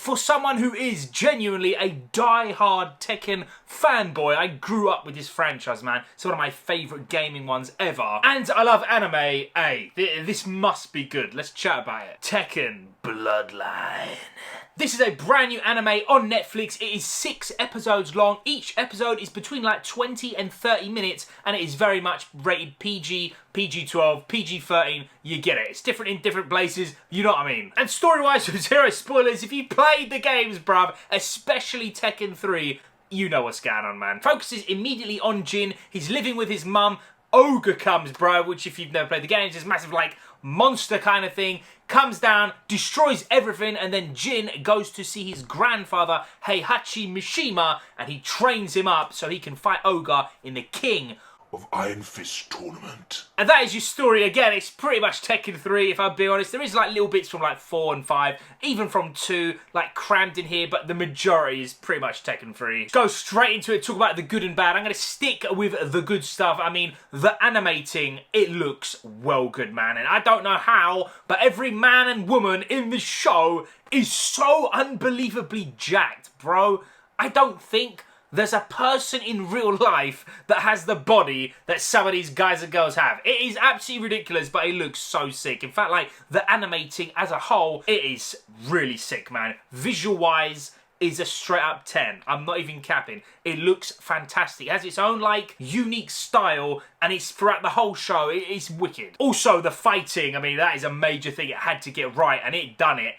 for someone who is genuinely a die-hard Tekken fanboy. I grew up with this franchise, man. It's one of my favourite gaming ones ever. And I love anime. Hey, this must be good. Let's chat about it. Tekken Bloodline. This is a brand new anime on Netflix. It is 6 episodes long. Each episode is between like 20 and 30 minutes, and it is very much rated PG, PG-12, PG-13. You get it. It's different in different places. You know what I mean. And story-wise, with zero spoilers, if you played the games, bruv, especially Tekken 3, you know what's going on, man. Focuses immediately on Jin. He's living with his mum. Ogre comes, bro, which if you've never played the games, is massive, like, monster kind of thing. Comes down, destroys everything, and then Jin goes to see his grandfather, Heihachi Mishima, and he trains him up so he can fight Ogre in the King of Iron Fist tournament. And that is your story. Again, it's pretty much Tekken 3, if I'm being honest. There is like little bits from like 4 and 5, even from 2, like crammed in here, but the majority is pretty much Tekken 3. Let's go straight into it, talk about the good and bad. I'm going to stick with the good stuff. I mean, the animating, it looks well good, man. And I don't know how, but every man and woman in the show is so unbelievably jacked, bro. I don't think there's a person in real life that has the body that some of these guys and girls have. It is absolutely ridiculous, but it looks so sick. In fact, like, the animating as a whole, it is really sick, man. Visual-wise, is a straight-up 10. I'm not even capping. It looks fantastic. It has its own, like, unique style, and it's throughout the whole show. It's wicked. Also, the fighting, I mean, that is a major thing it had to get right, and it done it.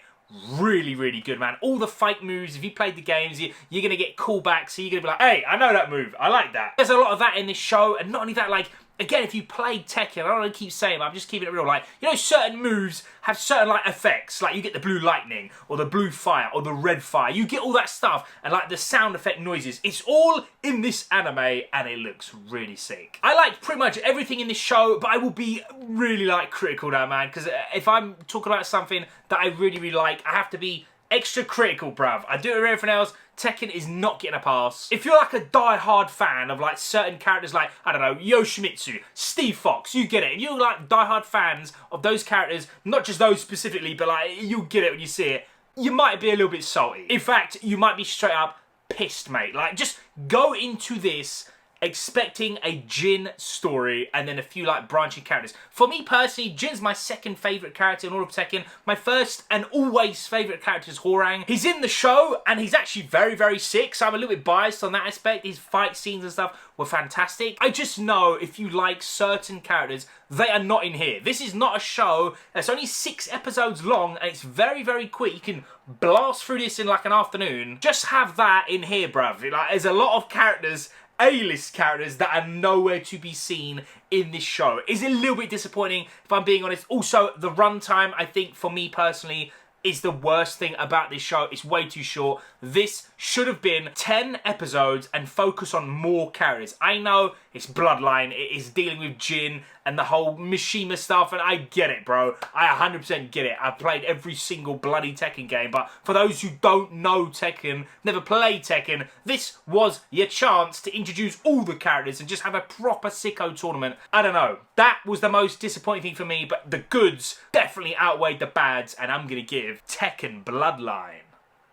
Really, really good, man. All the fight moves, if you played the games, you're going to get callbacks, so you're going to be like, hey, I know that move. I like that. There's a lot of that in this show, and not only that, like, again, if you played Tekken, I don't want to keep saying it, but I'm just keeping it real, like, you know, certain moves have certain, like, effects. Like, you get the blue lightning, or the blue fire, or the red fire. You get all that stuff, and, like, the sound effect noises. It's all in this anime, and it looks really sick. I like pretty much everything in this show, but I will be really, like, critical now, man, because if I'm talking about something that I really, really like, I have to be extra critical, bruv. I do it with everything else. Tekken is not getting a pass. If you're like a die-hard fan of like certain characters like, I don't know, Yoshimitsu, Steve Fox, you get it. If you're like die-hard fans of those characters, not just those specifically, but like, you get it when you see it, you might be a little bit salty. In fact, you might be straight up pissed, mate. Like, just go into this expecting a Jin story and then a few like branching characters. For me personally, Jin's my second favourite character in all of Tekken. My first and always favourite character is Hwoarang. He's in the show and he's actually very, very sick, so I'm a little bit biased on that aspect. His fight scenes and stuff were fantastic. I just know if you like certain characters, they are not in here. This is not a show that's only 6 episodes long and it's very, very quick. You can blast through this in like an afternoon. Just have that in here, bruv. Like, there's a lot of characters, A-list characters, that are nowhere to be seen in this show. It's a little bit disappointing, if I'm being honest. Also, the runtime, I think, for me personally, is the worst thing about this show. It's way too short. This should have been 10 episodes and focus on more characters. I know it's Bloodline, it is dealing with Jin and the whole Mishima stuff, and I get it, bro. I 100% get it. I've played every single bloody Tekken game, but for those who don't know Tekken, never played Tekken, this was your chance to introduce all the characters and just have a proper sicko tournament. I don't know. That was the most disappointing thing for me, but the goods definitely outweighed the bads, and I'm gonna give Tekken Bloodline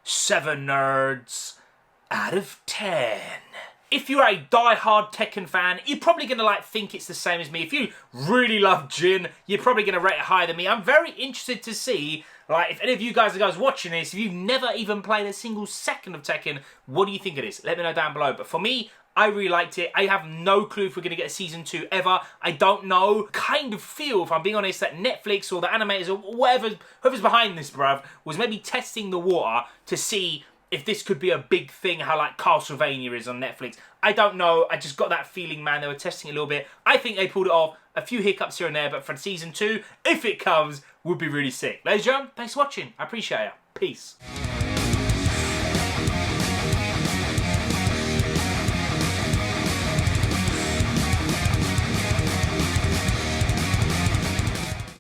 7 nerds out of 10. If you're a die-hard Tekken fan, you're probably going to like think it's the same as me. If you really love Jin, you're probably going to rate it higher than me. I'm very interested to see, like, if any of you guys are watching this, if you've never even played a single second of Tekken, what do you think of this? Let me know down below. But for me, I really liked it. I have no clue if we're going to get a season 2 ever. I don't know. Kind of feel, if I'm being honest, that Netflix or the animators or whatever, whoever's behind this, bruv, was maybe testing the water to see if this could be a big thing, how like Castlevania is on Netflix. I don't know. I just got that feeling, man. They were testing it a little bit. I think they pulled it off. A few hiccups here and there, but for season 2, if it comes, would be really sick. Ladies and gentlemen, thanks for watching. I appreciate it. Peace.